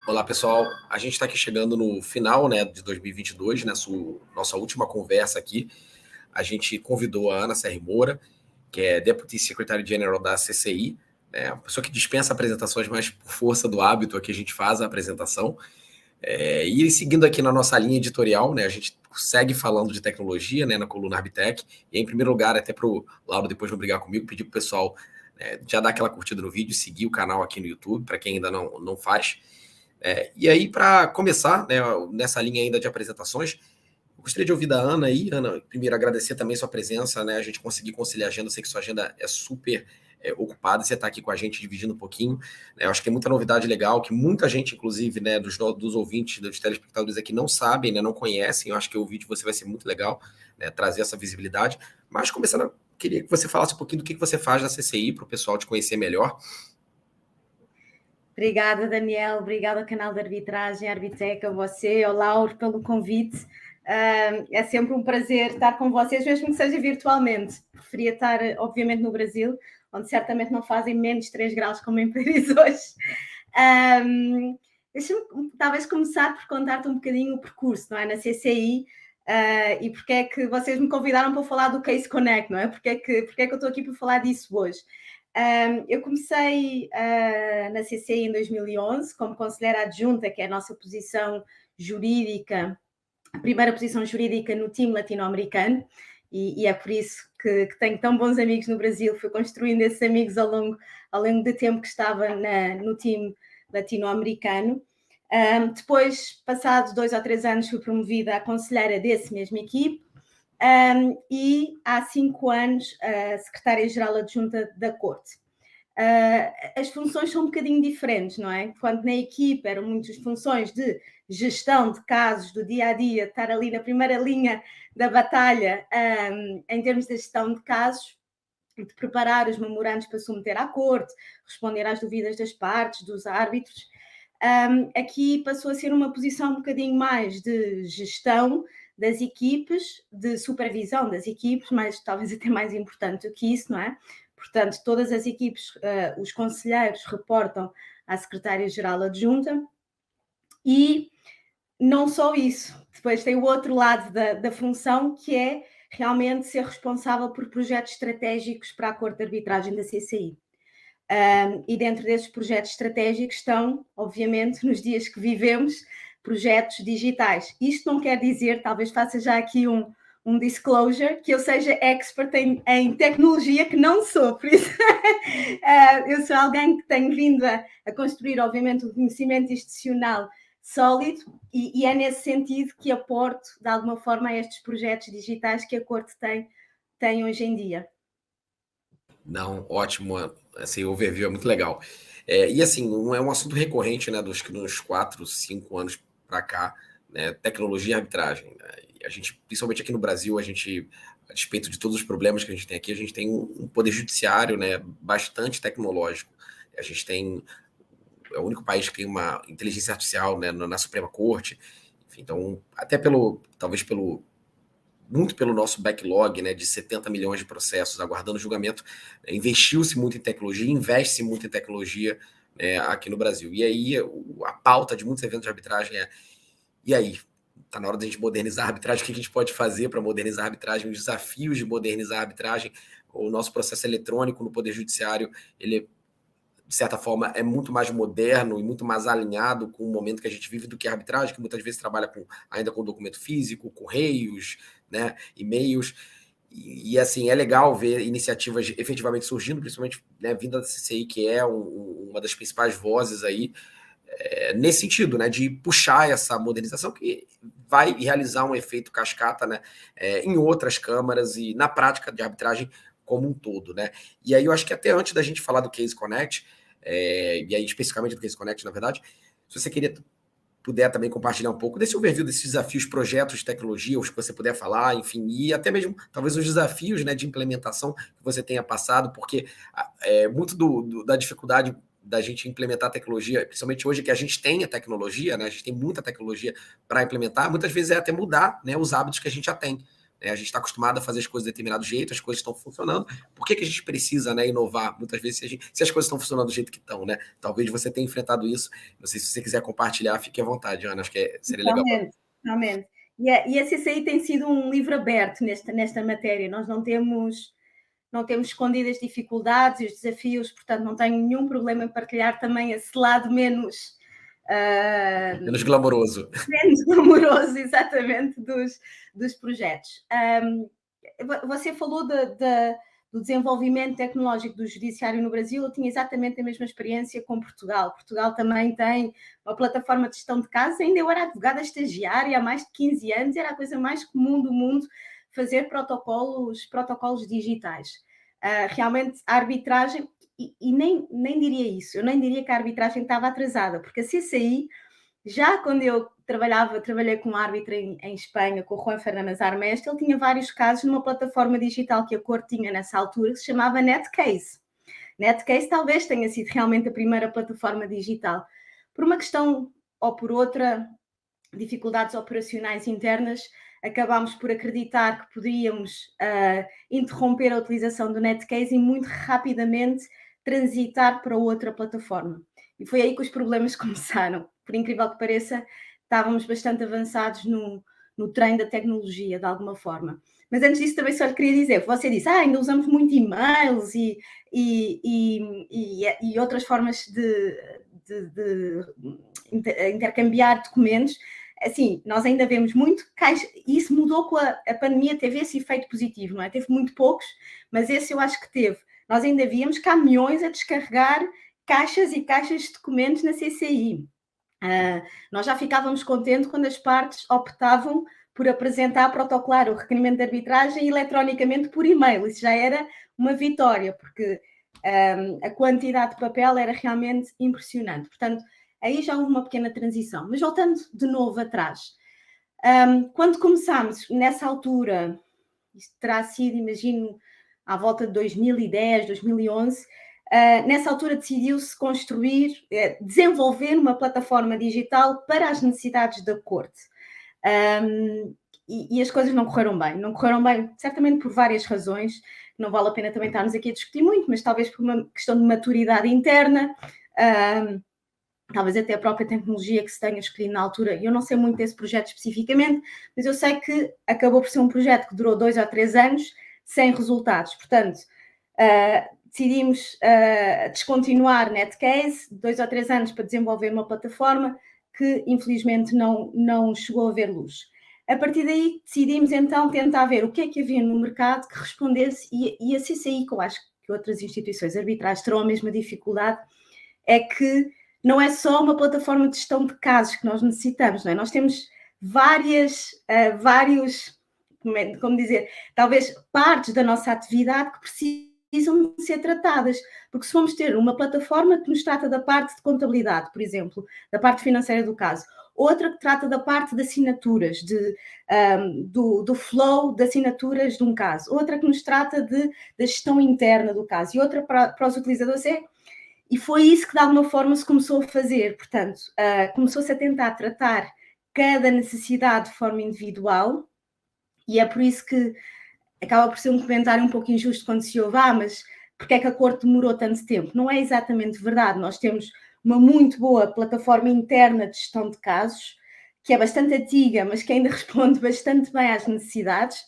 Olá, pessoal. A gente está aqui chegando no final, né, de 2022, nossa última conversa aqui. A gente convidou a Ana Serri Moura, que é Deputy Secretary General da CCI, né, uma pessoa que dispensa apresentações, mas por força do hábito aqui a gente faz a apresentação. E seguindo aqui na nossa linha editorial, né, a gente segue falando de tecnologia, né, na coluna Arbitec. E em primeiro lugar, até para o Lauro depois não brigar comigo, pedir para o pessoal já dar aquela curtida no vídeo, seguir o canal aqui no YouTube, para quem ainda não faz. E aí, para começar, né, nessa linha ainda de apresentações, eu gostaria de ouvir da Ana aí. Ana, primeiro agradecer também sua presença, né, a gente conseguir conciliar a agenda, eu sei que sua agenda é super ocupada, você está aqui com a gente dividindo um pouquinho, né, eu acho que tem muita novidade legal, que muita gente, inclusive, né, dos ouvintes, dos telespectadores aqui não sabem, né, não conhecem. Eu acho que o vídeo você vai ser muito legal, né, trazer essa visibilidade. Mas começando, queria que você falasse um pouquinho do que você faz na CCI, para o pessoal te conhecer melhor. Obrigada, Daniel. Obrigada ao canal de arbitragem, Arbitec, a você, ao Lauro, pelo convite. É sempre um prazer estar com vocês, mesmo que seja virtualmente. Preferia estar, obviamente, no Brasil, onde certamente não fazem menos 3 graus como em Paris hoje. Deixa-me talvez começar por contar-te um bocadinho o percurso, não é? Na CCI, e porque é que vocês me convidaram para falar do Case Connect, não é? Porque é que eu estou aqui para falar disso hoje? Eu comecei na CCI em 2011 como conselheira adjunta, que é a nossa posição jurídica, a primeira posição jurídica no time latino-americano, e é por isso que tenho tão bons amigos no Brasil. Fui construindo esses amigos ao longo do tempo que estava no time latino-americano. Depois, passados 2 ou 3 anos, fui promovida a conselheira desse mesmo equipe. E há 5 anos a secretária-geral adjunta da Corte. As funções são um bocadinho diferentes, não é? Quando na equipe eram muitas funções de gestão de casos do dia-a-dia, estar ali na primeira linha da batalha em termos de gestão de casos, de preparar os memorandos para submeter à Corte, responder às dúvidas das partes, dos árbitros. Aqui passou a ser uma posição um bocadinho mais de gestão das equipes, de supervisão das equipes, mas talvez até mais importante do que isso, não é? Portanto, todas as equipes, os conselheiros reportam à secretária-geral adjunta. E não só isso, depois tem o outro lado da função, que é realmente ser responsável por projetos estratégicos para a Corte de Arbitragem da CCI. E dentro desses projetos estratégicos estão, obviamente, nos dias que vivemos, projetos digitais. Isto não quer dizer, talvez faça já aqui um disclosure, que eu seja expert em tecnologia, que não sou, por isso eu sou alguém que tem vindo a construir, obviamente, um conhecimento institucional sólido, e é nesse sentido que aporto, de alguma forma, a estes projetos digitais que a Corte tem hoje em dia. Não, ótimo, assim, o overview é muito legal. E assim, não é um assunto recorrente, né, dos 4, 5 anos para cá, né, tecnologia e arbitragem, né? E a gente, principalmente aqui no Brasil, a despeito de todos os problemas que a gente tem aqui, a gente tem um poder judiciário, né, bastante tecnológico. A gente é o único país que tem uma inteligência artificial, né, na Suprema Corte. Enfim, então, talvez muito pelo nosso backlog, né, de 70 milhões de processos aguardando julgamento, investiu-se muito em tecnologia, investe-se muito em tecnologia, né, aqui no Brasil. E aí a pauta de muitos eventos de arbitragem e aí? Está na hora de a gente modernizar a arbitragem. O que a gente pode fazer para modernizar a arbitragem? Os desafios de modernizar a arbitragem. O nosso processo eletrônico no Poder Judiciário, ele, de certa forma, é muito mais moderno e muito mais alinhado com o momento que a gente vive do que a arbitragem, que muitas vezes trabalha ainda com documento físico, correios, né, e-mails. E assim, é legal ver iniciativas efetivamente surgindo, principalmente, né, vinda da CCI, que é uma das principais vozes aí, nesse sentido, né, de puxar essa modernização que vai realizar um efeito cascata, né, em outras câmaras e na prática de arbitragem como um todo, né? E aí eu acho que até antes da gente falar do Case Connect, e aí especificamente do Case Connect, na verdade, se você puder também compartilhar um pouco desse overview, desses desafios, projetos de tecnologia, os que você puder falar, enfim, e até mesmo talvez os desafios, né, de implementação que você tenha passado, porque muito da dificuldade da gente implementar tecnologia, principalmente hoje que a gente tem a tecnologia, né, a gente tem muita tecnologia para implementar, muitas vezes é até mudar, né, os hábitos que a gente já tem, né? A gente está acostumado a fazer as coisas de determinado jeito, as coisas estão funcionando. Por que a gente precisa, né, inovar? Muitas vezes, se as coisas estão funcionando do jeito que estão, né? Talvez você tenha enfrentado isso. Não sei se você quiser compartilhar, fique à vontade, Ana. Acho que seria legal. Realmente, realmente. E a CCI tem sido um livro aberto nesta matéria. Nós não temos escondido as dificuldades e os desafios, portanto, não tenho nenhum problema em partilhar também esse lado menos menos glamouroso. Menos glamouroso, exatamente, dos projetos. Você falou do desenvolvimento tecnológico do judiciário no Brasil. Eu tinha exatamente a mesma experiência com Portugal. Portugal também tem uma plataforma de gestão de casos. Ainda eu era advogada estagiária há mais de 15 anos, era a coisa mais comum do mundo fazer protocolos digitais. Realmente a arbitragem, e nem diria isso, eu nem diria que a arbitragem estava atrasada, porque a CCI, já quando eu trabalhei com um árbitro em Espanha, com o Juan Fernández Armeste, ele tinha vários casos numa plataforma digital que a Corte tinha nessa altura, que se chamava Netcase. Netcase talvez tenha sido realmente a primeira plataforma digital. Por uma questão ou por outra, dificuldades operacionais internas, acabámos por acreditar que poderíamos interromper a utilização do Netcase e muito rapidamente transitar para outra plataforma. E foi aí que os problemas começaram. Por incrível que pareça, estávamos bastante avançados no trem da tecnologia, de alguma forma. Mas antes disso, também só lhe queria dizer, você disse, ainda usamos muito e-mails e outras formas de intercambiar documentos. Assim, nós ainda vemos muito caixa, e isso mudou com a pandemia, teve esse efeito positivo, não é? Teve muito poucos, mas esse eu acho que teve. Nós ainda víamos caminhões a descarregar caixas e caixas de documentos na CCI. Nós já ficávamos contentes quando as partes optavam por apresentar, protocolar o requerimento de arbitragem eletronicamente por e-mail. Isso já era uma vitória, porque a quantidade de papel era realmente impressionante. Portanto, aí já houve uma pequena transição. Mas voltando de novo atrás, quando começámos, nessa altura, isto terá sido, imagino, à volta de 2010, 2011, nessa altura decidiu-se desenvolver uma plataforma digital para as necessidades da Corte. E as coisas não correram bem. Não correram bem, certamente por várias razões. Não vale a pena também estarmos aqui a discutir muito, mas talvez por uma questão de maturidade interna, talvez até a própria tecnologia que se tenha escolhido na altura. Eu não sei muito desse projeto especificamente, mas eu sei que acabou por ser um projeto que durou 2 ou 3 anos sem resultados. Portanto, decidimos descontinuar Netcase, 2 ou 3 anos para desenvolver uma plataforma que infelizmente não chegou a ver luz. A partir daí decidimos então tentar ver o que é que havia no mercado que respondesse, e a CCI, que eu acho que outras instituições arbitrais terão a mesma dificuldade, é que não é só uma plataforma de gestão de casos que nós necessitamos, não é? Nós temos vários, como dizer, talvez partes da nossa atividade que precisam de ser tratadas, porque se formos ter uma plataforma que nos trata da parte de contabilidade, por exemplo, da parte financeira do caso, outra que trata da parte de assinaturas, do flow de assinaturas de um caso, outra que nos trata da gestão interna do caso, e outra para os utilizadores e foi isso que de alguma forma se começou a fazer. Portanto, começou-se a tentar tratar cada necessidade de forma individual, e é por isso que acaba por ser um comentário um pouco injusto quando se ouve, mas porque é que a Corte demorou tanto tempo? Não é exatamente verdade. Nós temos uma muito boa plataforma interna de gestão de casos, que é bastante antiga, mas que ainda responde bastante bem às necessidades.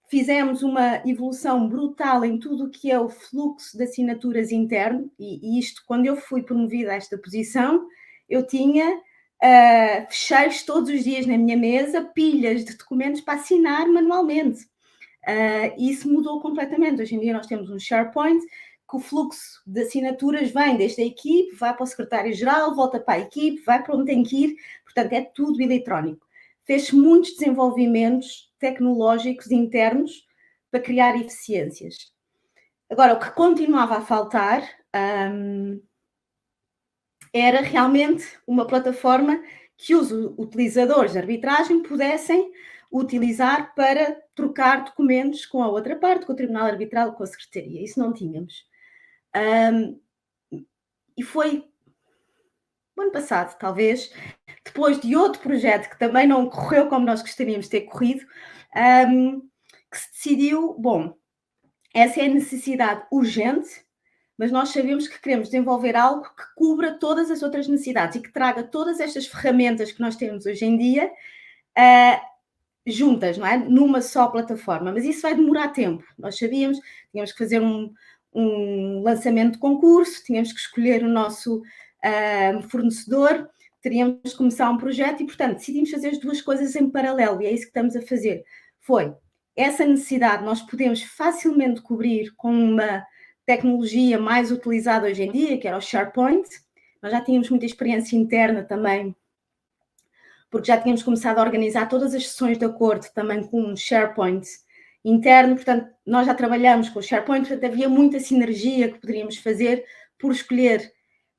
Fizemos uma evolução brutal em tudo o que é o fluxo de assinaturas interno, e isto, quando eu fui promovida a esta posição, eu tinha fecheiros todos os dias na minha mesa, pilhas de documentos para assinar manualmente. E isso mudou completamente. Hoje em dia nós temos um SharePoint que o fluxo de assinaturas vem desde a equipe, vai para o secretário-geral, volta para a equipe, vai para onde tem que ir, portanto é tudo eletrónico. Fez-se muitos desenvolvimentos tecnológicos internos para criar eficiências. Agora, o que continuava a faltar era realmente uma plataforma que os utilizadores de arbitragem pudessem utilizar para trocar documentos com a outra parte, com o Tribunal Arbitral, com a Secretaria. Isso não tínhamos. E foi o ano passado, talvez, depois de outro projeto que também não correu como nós gostaríamos de ter corrido, que se decidiu, bom, essa é a necessidade urgente, mas nós sabemos que queremos desenvolver algo que cubra todas as outras necessidades e que traga todas estas ferramentas que nós temos hoje em dia juntas, não é? Numa só plataforma. Mas isso vai demorar tempo. Nós sabíamos, tínhamos que fazer um lançamento de concurso, tínhamos que escolher o nosso fornecedor, teríamos que começar um projeto e, portanto, decidimos fazer as duas coisas em paralelo e é isso que estamos a fazer. Foi essa necessidade, nós podemos facilmente cobrir com uma tecnologia mais utilizada hoje em dia, que era o SharePoint. Nós já tínhamos muita experiência interna também, porque já tínhamos começado a organizar todas as sessões de acordo também com um SharePoint interno, portanto, nós já trabalhamos com o SharePoint, portanto, havia muita sinergia que poderíamos fazer por escolher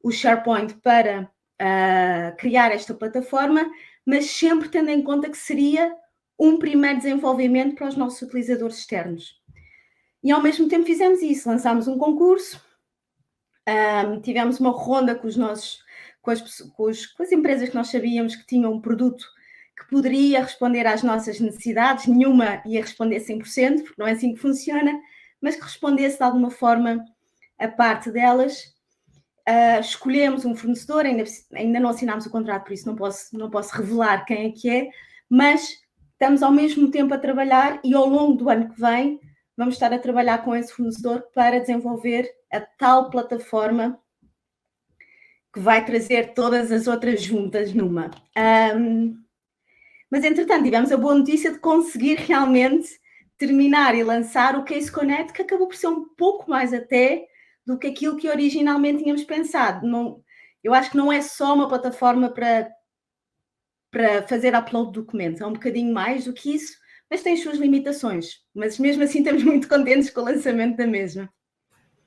o SharePoint para criar esta plataforma, mas sempre tendo em conta que seria um primeiro desenvolvimento para os nossos utilizadores externos. E ao mesmo tempo fizemos isso, lançámos um concurso, tivemos uma ronda com as empresas que nós sabíamos que tinham um produto que poderia responder às nossas necessidades, nenhuma ia responder 100%, porque não é assim que funciona, mas que respondesse de alguma forma a parte delas. Escolhemos um fornecedor, ainda não assinámos o contrato, por isso não posso revelar quem é que é, mas estamos ao mesmo tempo a trabalhar e ao longo do ano que vem vamos estar a trabalhar com esse fornecedor para desenvolver a tal plataforma que vai trazer todas as outras juntas numa. Mas, entretanto, tivemos a boa notícia de conseguir realmente terminar e lançar o Case Connect, que acabou por ser um pouco mais até do que aquilo que originalmente tínhamos pensado. Eu acho que não é só uma plataforma para fazer upload de documentos, é um bocadinho mais do que isso, mas tem as suas limitações. Mas mesmo assim estamos muito contentes com o lançamento da mesma.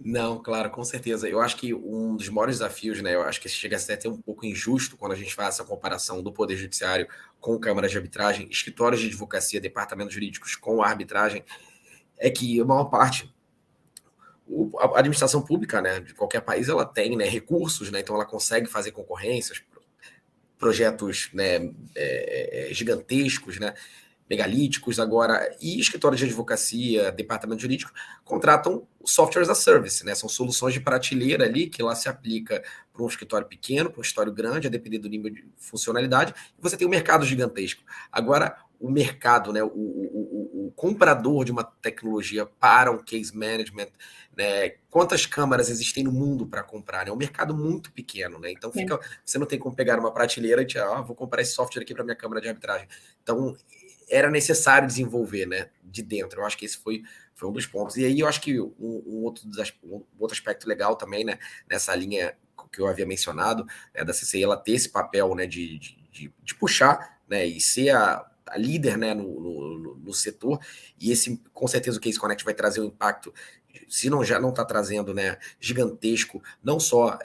Não, claro, com certeza. Eu acho que um dos maiores desafios, né? Eu acho que chega a ser até um pouco injusto quando a gente faz essa comparação do Poder Judiciário com câmaras de arbitragem, escritórios de advocacia, departamentos jurídicos com a arbitragem, é que a maior parte, a administração pública, né, de qualquer país, ela tem, né, recursos, né? Então ela consegue fazer concorrências, projetos, né, gigantescos, né? Megalíticos agora, e escritórios de advocacia, departamento jurídico, contratam software as a service, né? São soluções de prateleira ali, que lá se aplica para um escritório pequeno, para um escritório grande, a depender do nível de funcionalidade, e você tem um mercado gigantesco. Agora, o mercado, né, o comprador de uma tecnologia para um case management, né, quantas câmaras existem no mundo para comprar, né? É um mercado muito pequeno, né? Então você não tem como pegar uma prateleira e dizer, vou comprar esse software aqui para minha câmara de arbitragem. Então, era necessário desenvolver, né, de dentro. Eu acho que esse foi um dos pontos. E aí eu acho que um outro aspecto legal também, né, nessa linha que eu havia mencionado, da CCI, ela ter esse papel, né, de puxar, né, e ser a líder, né, no setor, e esse, com certeza, o Case Connect vai trazer um impacto, se já não está trazendo, né, gigantesco, não só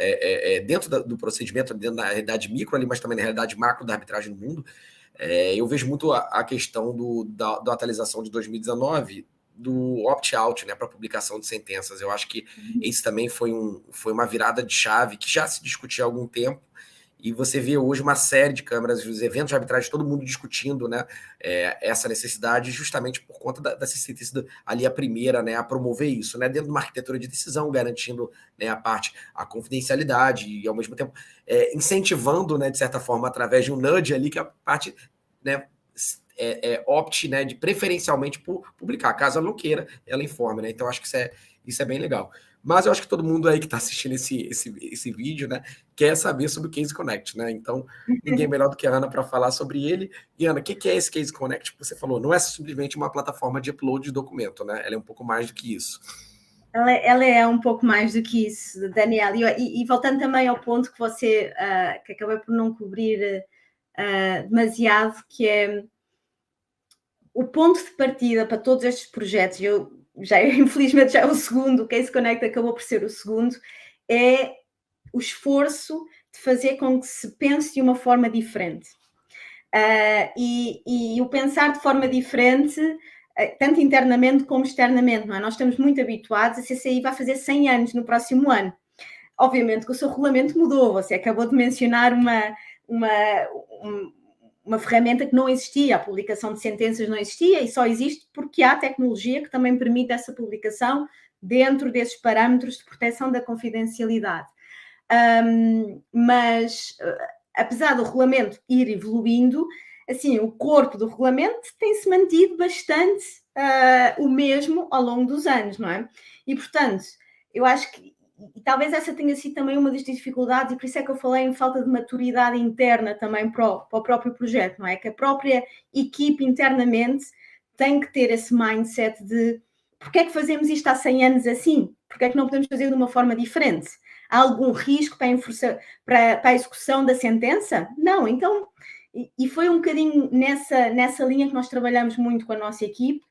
dentro do procedimento, dentro da realidade micro ali, mas também na realidade macro da arbitragem no mundo. Eu vejo muito a questão da atualização de 2019 do opt-out, né, para publicação de sentenças. Eu acho que esse também foi uma virada de chave que já se discutia há algum tempo, e você vê hoje uma série de câmaras, os eventos de arbitragem, todo mundo discutindo, né, essa necessidade, justamente por conta da CCI ter sido ali a primeira, né, a promover isso, né, dentro de uma arquitetura de decisão, garantindo, né, a confidencialidade e, ao mesmo tempo, incentivando, né, de certa forma, através de um nudge ali, que a parte, né, opte, né, de preferencialmente por publicar, caso ela não queira, ela informe, né, então acho que isso é bem legal. Mas eu acho que todo mundo aí que está assistindo esse vídeo, né, quer saber sobre o Case Connect, né? Então, ninguém melhor do que a Ana para falar sobre ele. E, Ana, o que é esse Case Connect? Você falou, não é simplesmente uma plataforma de upload de documento, né? Ela é um pouco mais do que isso. Ela é um pouco mais do que isso, Daniel. E voltando também ao ponto que você, que acabei por não cobrir demasiado, que é o ponto de partida para todos estes projetos, infelizmente já é o segundo, o Case Connect acabou por ser o segundo, é o esforço de fazer com que se pense de uma forma diferente. E o pensar de forma diferente, tanto internamente como externamente, não é? Nós estamos muito habituados, a CCI vai fazer 100 anos no próximo ano. Obviamente que o seu regulamento mudou, você acabou de mencionar uma ferramenta que não existia, a publicação de sentenças não existia e só existe porque há tecnologia que também permite essa publicação dentro desses parâmetros de proteção da confidencialidade. Mas, apesar do regulamento ir evoluindo, assim, o corpo do regulamento tem-se mantido bastante o mesmo ao longo dos anos, não é? E, portanto, eu acho que e talvez essa tenha sido também uma das dificuldades, e por isso é que eu falei em falta de maturidade interna também para o próprio projeto, não é? Que a própria equipe internamente tem que ter esse mindset de porque é que fazemos isto há 100 anos assim? Porque é que não podemos fazer de uma forma diferente? Há algum risco para a execução da sentença? Não, então, e foi um bocadinho nessa linha que nós trabalhamos muito com a nossa equipe.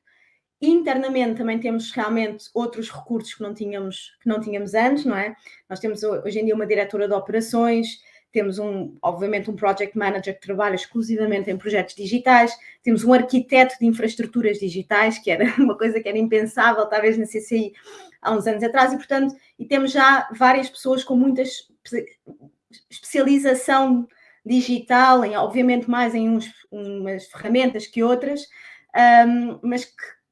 Internamente também temos realmente outros recursos que não tínhamos antes, não é? Nós temos hoje em dia uma diretora de operações, temos obviamente um project manager que trabalha exclusivamente em projetos digitais, temos um arquiteto de infraestruturas digitais, que era uma coisa que era impensável talvez na CCI há uns anos atrás, e portanto, temos já várias pessoas com muita especialização digital, obviamente mais em umas ferramentas que outras, mas que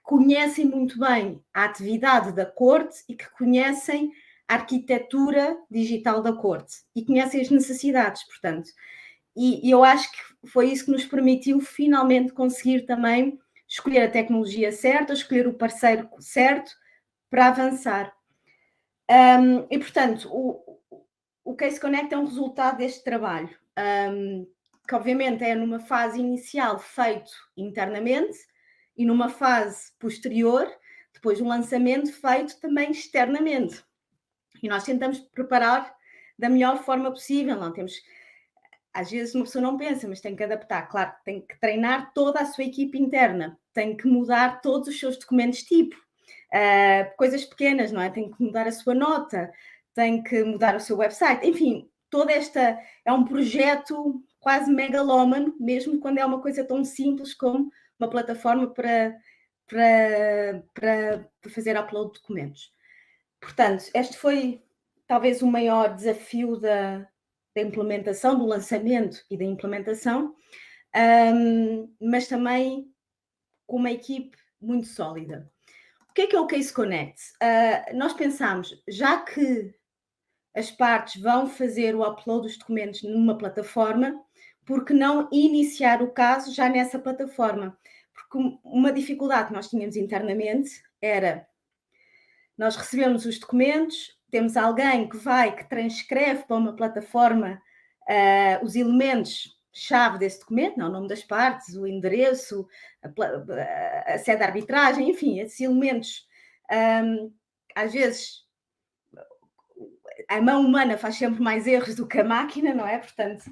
conhecem muito bem a atividade da corte e que conhecem a arquitetura digital da corte e conhecem as necessidades, portanto. E eu acho que foi isso que nos permitiu finalmente conseguir também escolher a tecnologia certa, escolher o parceiro certo para avançar. E, portanto, o Case Connect é um resultado deste trabalho, que obviamente é numa fase inicial feito internamente, e numa fase posterior, depois um lançamento feito também externamente. E nós tentamos preparar da melhor forma possível. Não temos, às vezes uma pessoa não pensa, mas tem que adaptar. Claro, tem que treinar toda a sua equipe interna, tem que mudar todos os seus documentos tipo, coisas pequenas, não é? Tem que mudar a sua nota, tem que mudar o seu website, enfim, toda esta é um projeto quase megalómano, mesmo quando é uma coisa tão simples como uma plataforma para fazer upload de documentos. Portanto, este foi talvez o maior desafio da implementação, do lançamento e da implementação, mas também com uma equipe muito sólida. O que é o Case Connect? Nós pensámos, já que as partes vão fazer o upload dos documentos numa plataforma, por que não iniciar o caso já nessa plataforma? Porque uma dificuldade que nós tínhamos internamente era, nós recebemos os documentos, temos alguém que transcreve para uma plataforma os elementos-chave desse documento, não, o nome das partes, o endereço, a sede de arbitragem, enfim, esses elementos, às vezes, a mão humana faz sempre mais erros do que a máquina, não é? Portanto,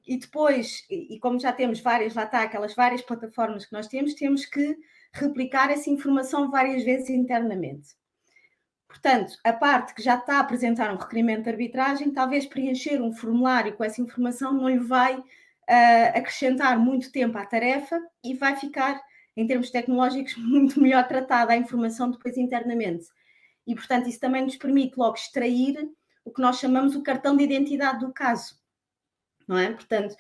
e depois, e como já temos aquelas várias plataformas que nós temos que replicar essa informação várias vezes internamente. Portanto, a parte que já está a apresentar um requerimento de arbitragem, talvez preencher um formulário com essa informação não lhe vai acrescentar muito tempo à tarefa e vai ficar, em termos tecnológicos, muito melhor tratada a informação depois internamente. E, portanto, isso também nos permite logo extrair o que nós chamamos o cartão de identidade do caso, não é? Portanto,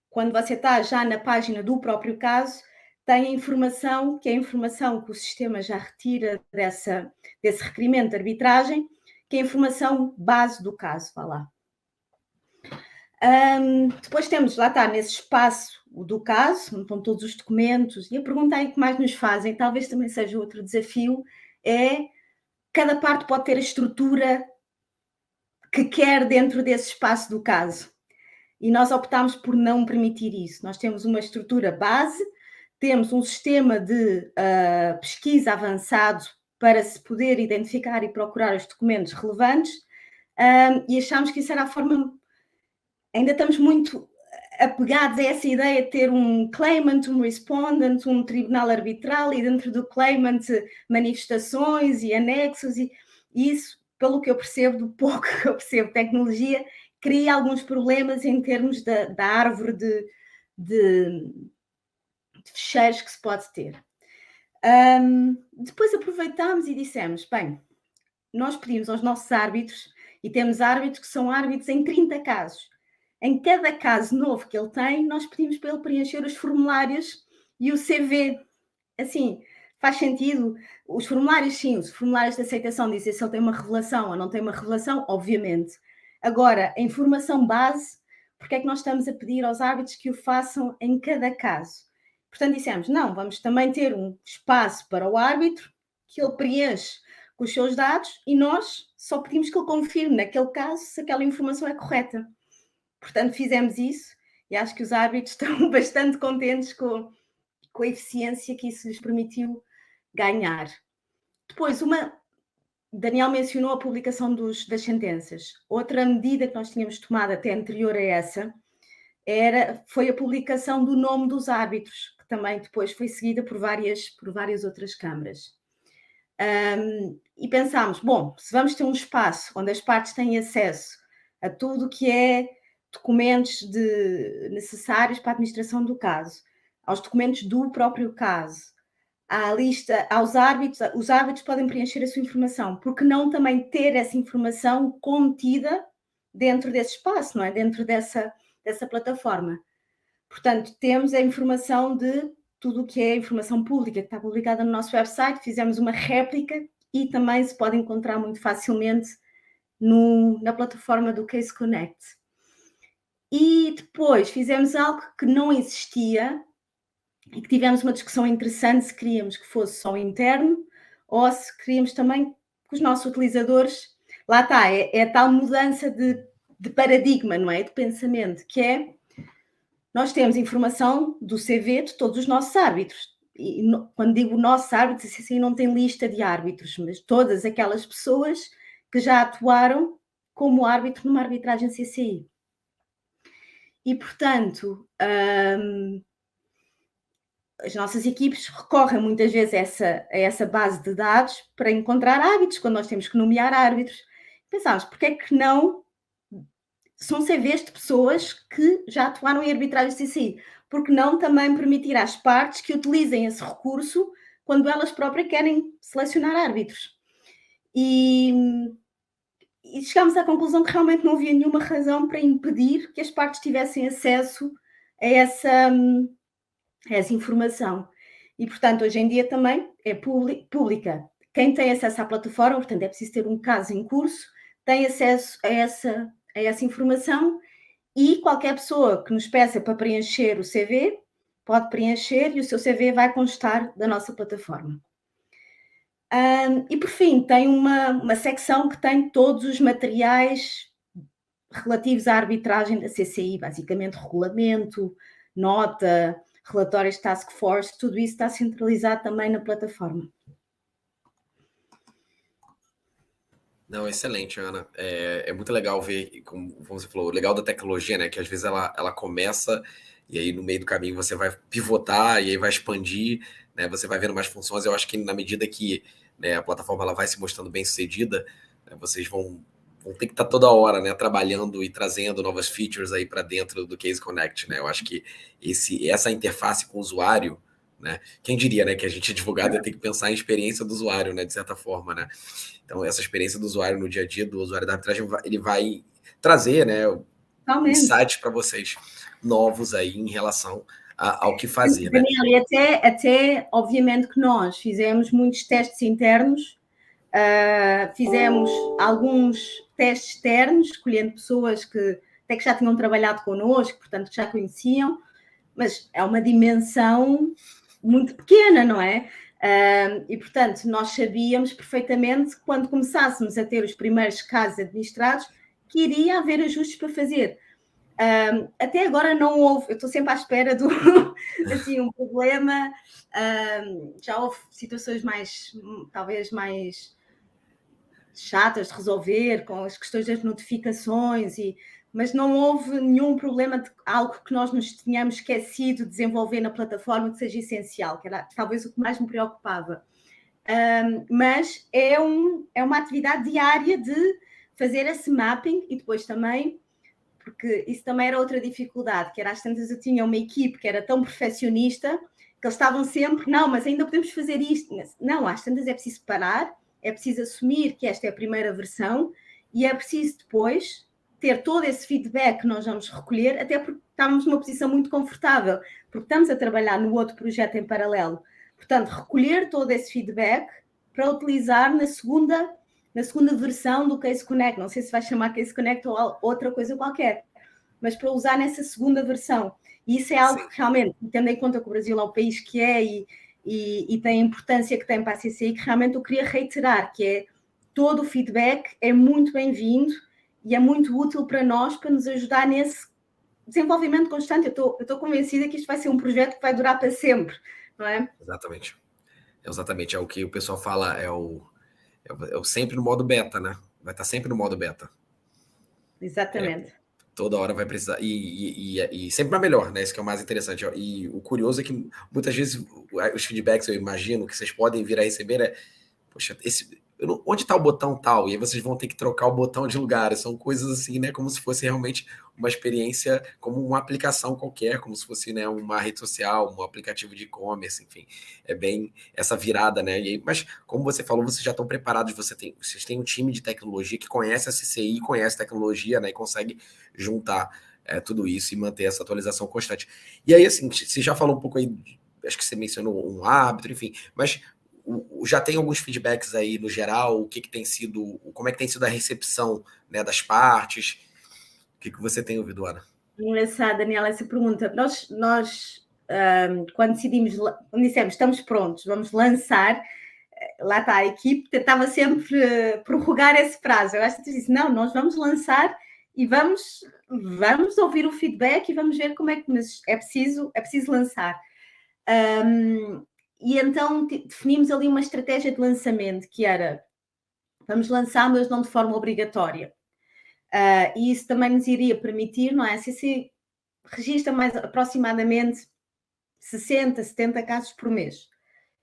quando você está já na página do próprio caso, tem a informação, que é a informação que o sistema já retira desse requerimento de arbitragem, que é a informação base do caso, vá lá. Depois temos, lá está, nesse espaço do caso, onde estão todos os documentos, e a pergunta aí que mais nos fazem, talvez também seja outro desafio, é cada parte pode ter a estrutura que quer dentro desse espaço do caso. E nós optámos por não permitir isso. Nós temos uma estrutura base, temos um sistema de pesquisa avançado para se poder identificar e procurar os documentos relevantes, e achámos que isso era a forma... Ainda estamos muito apegados a essa ideia de ter um claimant, um respondent, um tribunal arbitral, e dentro do claimant manifestações e anexos, e isso, pelo que eu percebo, do pouco que eu percebo de tecnologia, cria alguns problemas em termos da árvore de fecheiros que se pode ter. Depois aproveitámos e dissemos, bem, nós pedimos aos nossos árbitros, e temos árbitros que são árbitros em 30 casos, em cada caso novo que ele tem, nós pedimos para ele preencher os formulários e o CV. Assim, faz sentido? Os formulários, sim, os formulários de aceitação dizem se ele tem uma revelação ou não tem uma revelação, obviamente. Agora, a informação base, porque é que nós estamos a pedir aos árbitros que o façam em cada caso? Portanto, dissemos, não, vamos também ter um espaço para o árbitro, que ele preenche com os seus dados e nós só pedimos que ele confirme, naquele caso, se aquela informação é correta. Portanto, fizemos isso e acho que os árbitros estão bastante contentes com a eficiência que isso lhes permitiu ganhar. Depois, Daniel mencionou a publicação das sentenças. Outra medida que nós tínhamos tomado até anterior a essa foi a publicação do nome dos árbitros, que também depois foi seguida por várias outras câmaras. E pensámos, bom, se vamos ter um espaço onde as partes têm acesso a tudo o que é documentos necessários para a administração do caso, aos documentos do próprio caso, à lista, aos árbitros, os árbitros podem preencher a sua informação, porque não também ter essa informação contida dentro desse espaço, não é? Dentro dessa plataforma. Portanto, temos a informação de tudo o que é informação pública, que está publicada no nosso website, fizemos uma réplica e também se pode encontrar muito facilmente na plataforma do Case Connect. E depois fizemos algo que não existia e que tivemos uma discussão interessante se queríamos que fosse só interno ou se queríamos também que os nossos utilizadores... Lá está, é a tal mudança de paradigma, não é? De pensamento, que é... Nós temos informação do CV de todos os nossos árbitros. E quando digo nossos árbitros, assim não tem lista de árbitros, mas todas aquelas pessoas que já atuaram como árbitro numa arbitragem CCI. E, portanto, as nossas equipes recorrem muitas vezes a essa base de dados para encontrar árbitros, quando nós temos que nomear árbitros. Pensámos, porque é que não... São CVs de pessoas que já atuaram em arbitragem CCI. Porque não também permitir às partes que utilizem esse recurso quando elas próprias querem selecionar árbitros. E chegámos à conclusão que realmente não havia nenhuma razão para impedir que as partes tivessem acesso a essa informação. E, portanto, hoje em dia também é pública. Quem tem acesso à plataforma, portanto, é preciso ter um caso em curso, tem acesso a essa informação e qualquer pessoa que nos peça para preencher o CV pode preencher e o seu CV vai constar da nossa plataforma. E, por fim, tem uma secção que tem todos os materiais relativos à arbitragem da CCI, basicamente regulamento, nota, relatórios de task force, tudo isso está centralizado também na plataforma. Não, excelente, Ana. É muito legal ver, como você falou, o legal da tecnologia, né? Que às vezes ela começa e aí no meio do caminho você vai pivotar e aí vai expandir, né? Você vai vendo mais funções. Eu acho que na medida que, né, a plataforma ela vai se mostrando bem sucedida, né, vocês vão ter que estar toda hora, né, trabalhando e trazendo novas features aí para dentro do Case Connect, né? Eu acho que essa interface com o usuário, né? Quem diria, né, que a gente advogado ia ter que pensar em experiência do usuário, né, de certa forma, né? Então, essa experiência do usuário no dia a dia, do usuário da arbitragem, ele vai trazer, né, insights para vocês novos aí em relação ao que fazer, né? Daniel, e até, obviamente, que nós fizemos muitos testes internos, fizemos alguns testes externos, escolhendo pessoas que até que já tinham trabalhado connosco, portanto, que já conheciam, mas é uma dimensão muito pequena, não é? E, portanto, nós sabíamos perfeitamente que quando começássemos a ter os primeiros casos administrados, que iria haver ajustes para fazer. Até agora não houve, eu estou sempre à espera de assim, um problema. Já houve situações talvez mais chatas de resolver, com as questões das notificações, mas não houve nenhum problema de algo que nós nos tínhamos esquecido de desenvolver na plataforma que seja essencial, que era talvez o que mais me preocupava. Mas é uma atividade diária de fazer esse mapping e depois também, porque isso também era outra dificuldade, que era às tantas eu tinha uma equipe que era tão perfeccionista que eles estavam sempre, não, mas ainda podemos fazer isto. Não, às tantas é preciso parar, é preciso assumir que esta é a primeira versão e é preciso depois ter todo esse feedback que nós vamos recolher, até porque estamos numa posição muito confortável, porque estamos a trabalhar no outro projeto em paralelo. Portanto, recolher todo esse feedback para utilizar na segunda versão do Case Connect. Não sei se vai chamar Case Connect ou outra coisa qualquer, mas para usar nessa segunda versão. E isso é algo que realmente, tendo em conta que o Brasil é o país que é e tem a importância que tem para a CCI, que realmente eu queria reiterar, que é todo o feedback é muito bem-vindo e é muito útil para nós, para nos ajudar nesse desenvolvimento constante. Eu estou convencida que isto vai ser um projeto que vai durar para sempre, não é? Exatamente. Exatamente. É o que o pessoal fala, é o sempre no modo beta, né? Vai estar sempre no modo beta. Exatamente. Toda hora vai precisar. E sempre para melhor, né? Isso que é o mais interessante. E o curioso é que muitas vezes os feedbacks, eu imagino, que vocês podem vir a receber é, poxa, onde está o botão tal? E aí vocês vão ter que trocar o botão de lugar. São coisas assim, né? Como se fosse realmente uma experiência, como uma aplicação qualquer, como se fosse, né, uma rede social, um aplicativo de e-commerce, enfim. É bem essa virada, né? Mas, como você falou, vocês já estão preparados, vocês têm um time de tecnologia que conhece a CCI, conhece tecnologia, né? E consegue juntar tudo isso e manter essa atualização constante. E aí, assim, você já falou um pouco aí, acho que você mencionou um árbitro, enfim, mas já tem alguns feedbacks aí no geral, como é que tem sido a recepção, né, das partes? O que você tem ouvido, Ana? Engraçado, Daniela, essa pergunta. Nós quando dissemos estamos prontos, vamos lançar, lá está, a equipe tentava sempre prorrogar esse prazo. Eu acho que disse, não, nós vamos lançar e vamos ouvir o feedback e vamos ver como é que é preciso lançar. E então definimos ali uma estratégia de lançamento, que era, vamos lançar, mas não de forma obrigatória. E isso também nos iria permitir, não é? Se registra mais aproximadamente 60, 70 casos por mês.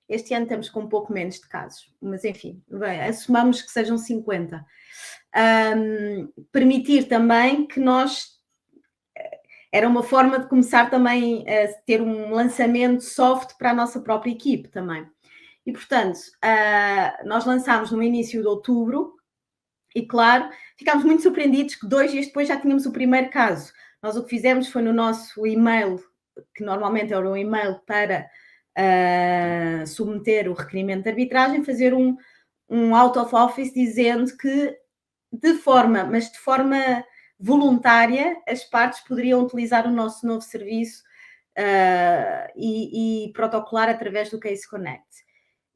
Este ano estamos com um pouco menos de casos, mas enfim, assumamos que sejam 50. Permitir também que nós... Era uma forma de começar também a ter um lançamento soft para a nossa própria equipe também. E, portanto, nós lançámos no início de outubro e, claro, ficámos muito surpreendidos que 2 dias depois já tínhamos o primeiro caso. Nós o que fizemos foi no nosso e-mail, que normalmente era um e-mail para submeter o requerimento de arbitragem, fazer um out of office dizendo que de forma voluntária as partes poderiam utilizar o nosso novo serviço e protocolar através do Case Connect.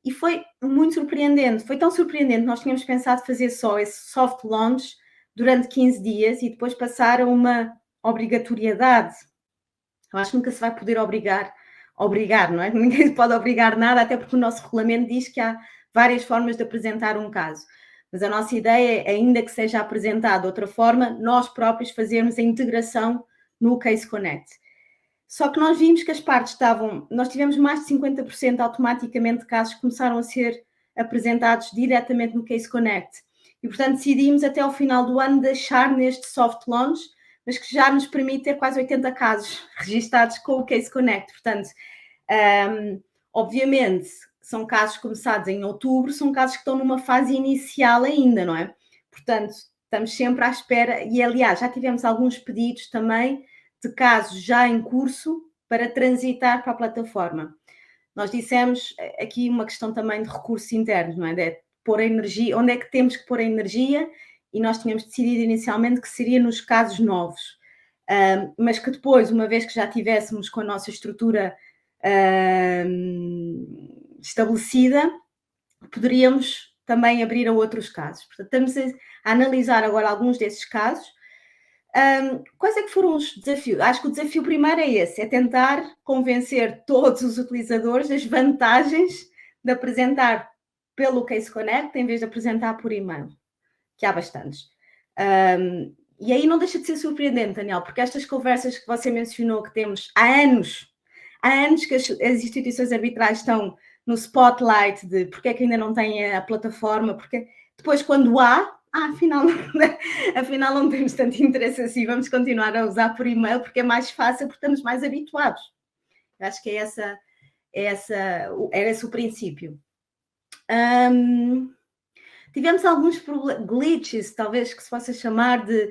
E foi muito surpreendente, foi tão surpreendente, nós tínhamos pensado fazer só esse soft launch durante 15 dias e depois passar a uma obrigatoriedade. Eu acho que nunca se vai poder obrigar, não é? Ninguém pode obrigar nada, até porque o nosso regulamento diz que há várias formas de apresentar um caso. Mas a nossa ideia é, ainda que seja apresentado de outra forma, nós próprios fazermos a integração no Case Connect. Só que nós vimos que as partes nós tivemos mais de 50% automaticamente de casos que começaram a ser apresentados diretamente no Case Connect. E, portanto, decidimos até ao final do ano deixar neste soft launch, mas que já nos permite ter quase 80 casos registados com o Case Connect. Portanto, obviamente, são casos começados em outubro, são casos que estão numa fase inicial ainda, não é? Portanto, estamos sempre à espera, e aliás, já tivemos alguns pedidos também de casos já em curso para transitar para a plataforma. Nós dissemos aqui uma questão também de recursos internos, não é? De pôr a energia, onde é que temos que pôr a energia, e nós tínhamos decidido inicialmente que seria nos casos novos, mas que depois, uma vez que já tivéssemos com a nossa estrutura estabelecida, poderíamos também abrir a outros casos. Portanto, estamos a analisar agora alguns desses casos. Quais é que foram os desafios? Acho que o desafio primeiro é esse, é tentar convencer todos os utilizadores das vantagens de apresentar pelo Case Connect em vez de apresentar por e-mail, que há bastantes. E aí não deixa de ser surpreendente, Daniel, porque estas conversas que você mencionou que temos há anos que as instituições arbitrais estão no spotlight de porque é que ainda não têm a plataforma, porque depois quando afinal não temos tanto interesse assim, vamos continuar a usar por e-mail porque é mais fácil, porque estamos mais habituados. Eu acho que era esse o princípio. tivemos alguns glitches, talvez que se possa chamar de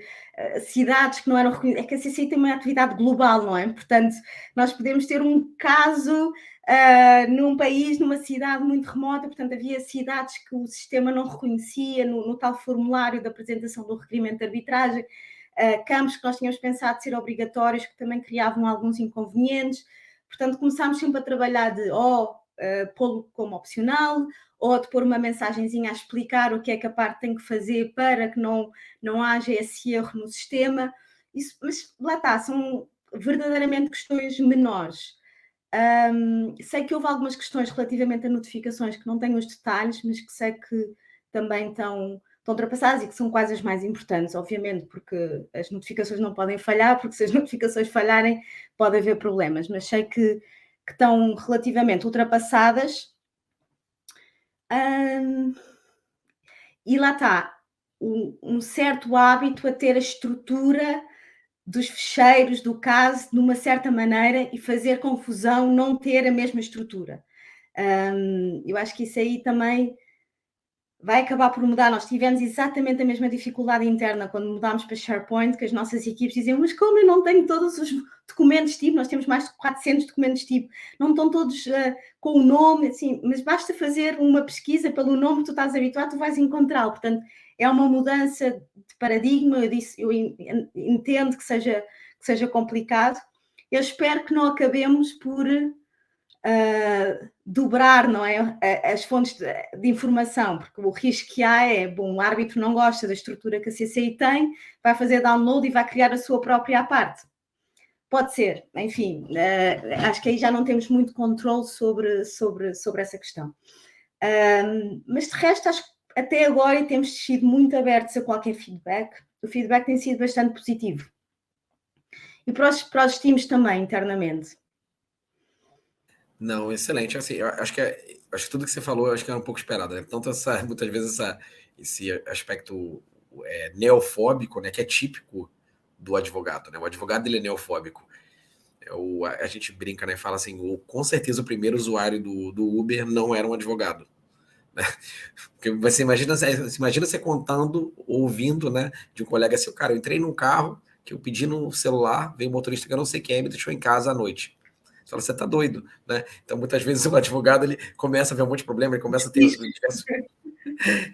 cidades que não eram reconhecidas. É que a CCI tem uma atividade global, não é? Portanto, nós podemos ter um caso num país, numa cidade muito remota, portanto, havia cidades que o sistema não reconhecia no tal formulário da apresentação do requerimento de arbitragem, campos que nós tínhamos pensado ser obrigatórios, que também criavam alguns inconvenientes. Portanto, começámos sempre a trabalhar de pô-lo como opcional, ou de pôr uma mensagenzinha a explicar o que é que a parte tem que fazer para que não haja esse erro no sistema. Isso, mas lá está, são verdadeiramente questões menores. Sei que houve algumas questões relativamente a notificações que não tenho os detalhes, mas que sei que também estão ultrapassadas e que são quase as mais importantes, obviamente, porque as notificações não podem falhar, porque se as notificações falharem pode haver problemas, mas sei que estão relativamente ultrapassadas. E lá está, um certo hábito a ter a estrutura dos fecheiros do caso de uma certa maneira e fazer confusão, não ter a mesma estrutura. Eu acho que isso aí também vai acabar por mudar. Nós tivemos exatamente a mesma dificuldade interna quando mudámos para SharePoint, que as nossas equipes diziam, mas como eu não tenho todos os documentos tipo, nós temos mais de 400 documentos tipo, não estão todos com o nome, assim, mas basta fazer uma pesquisa pelo nome que tu estás habituado, tu vais encontrá-lo. Portanto, é uma mudança de paradigma, eu entendo que seja complicado. Eu espero que não acabemos por dobrar, não é, as fontes de informação, porque o risco que há é, bom, o árbitro não gosta da estrutura que a CCI tem, vai fazer download e vai criar a sua própria parte. Pode ser, enfim, acho que aí já não temos muito controle sobre essa questão. Mas de resto, acho que até agora temos sido muito abertos a qualquer feedback. O feedback tem sido bastante positivo. E para os times também, internamente. Não, excelente. Assim, eu acho que tudo que você falou, eu acho que é um pouco esperado, né? Tanto muitas vezes esse aspecto neofóbico, né, que é típico do advogado, né? O advogado ele é neofóbico. A gente brinca, né? Fala assim, com certeza o primeiro usuário do Uber não era um advogado. Né? Porque você imagina você contando, ouvindo, né, de um colega seu, cara, eu entrei num carro que eu pedi no celular, veio um motorista que eu não sei quem, me deixou em casa à noite. Você fala, você tá doido, né? Então, muitas vezes o advogado ele começa a ver um monte de problema, ele começa a ter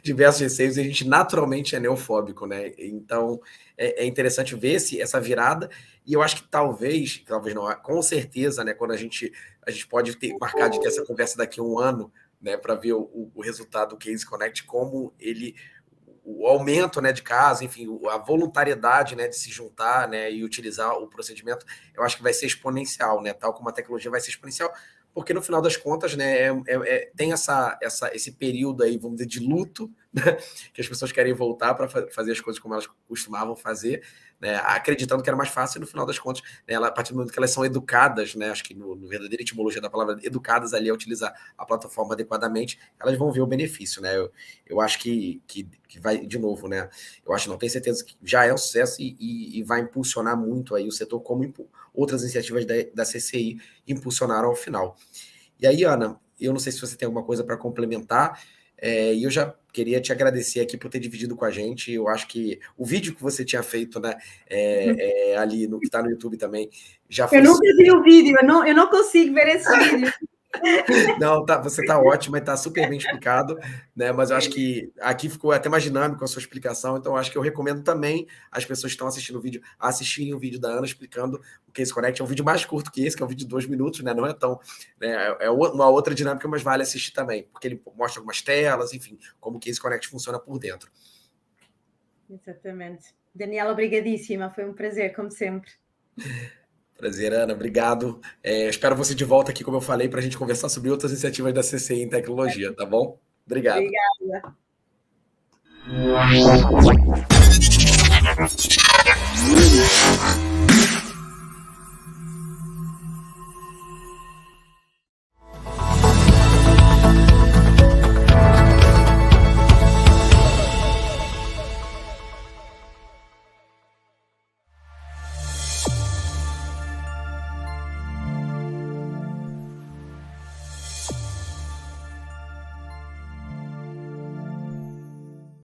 diversos receios e a gente naturalmente é neofóbico, né? Então, é interessante ver essa virada e eu acho que talvez não, com certeza, né? Quando a gente pode marcar de ter essa conversa daqui a um ano, né? Para ver o resultado do Case Connect, como o aumento, né, de casos, enfim, a voluntariedade, né, de se juntar, né, e utilizar o procedimento, eu acho que vai ser exponencial, né, tal como a tecnologia vai ser exponencial, porque no final das contas, né, tem esse período aí, vamos dizer, de luto, né, que as pessoas querem voltar para fazer as coisas como elas costumavam fazer, né, acreditando que era mais fácil, e no final das contas, né, a partir do momento que elas são educadas, né, acho que no verdadeira etimologia da palavra, educadas ali a utilizar a plataforma adequadamente, elas vão ver o benefício, né, eu acho que vai, de novo, né, eu acho, não tenho certeza que já é um sucesso e vai impulsionar muito aí o setor, como outras iniciativas da CCI impulsionaram ao final. E aí, Ana, eu não sei se você tem alguma coisa para complementar, e eu já queria te agradecer aqui por ter dividido com a gente. Eu acho que o vídeo que você tinha feito, né, ali no que está no YouTube também, já foi. Eu nunca vi o vídeo, eu não consigo ver esse vídeo. Não, você está ótima e está super bem explicado, né? Mas eu acho que aqui ficou até mais dinâmico a sua explicação, então eu acho que eu recomendo também as pessoas que estão assistindo o vídeo assistirem o vídeo da Ana explicando o Case Connect. É um vídeo mais curto que esse, que é um vídeo de 2 minutos, né? Não é tão. Né? É uma outra dinâmica, mas vale assistir também, porque ele mostra algumas telas, enfim, como o Case Connect funciona por dentro. Exatamente. Daniela, obrigadíssima, foi um prazer, como sempre. Prazer, Ana, obrigado. Espero você de volta aqui, como eu falei, para a gente conversar sobre outras iniciativas da CCI em tecnologia, tá bom? Obrigado. Obrigada.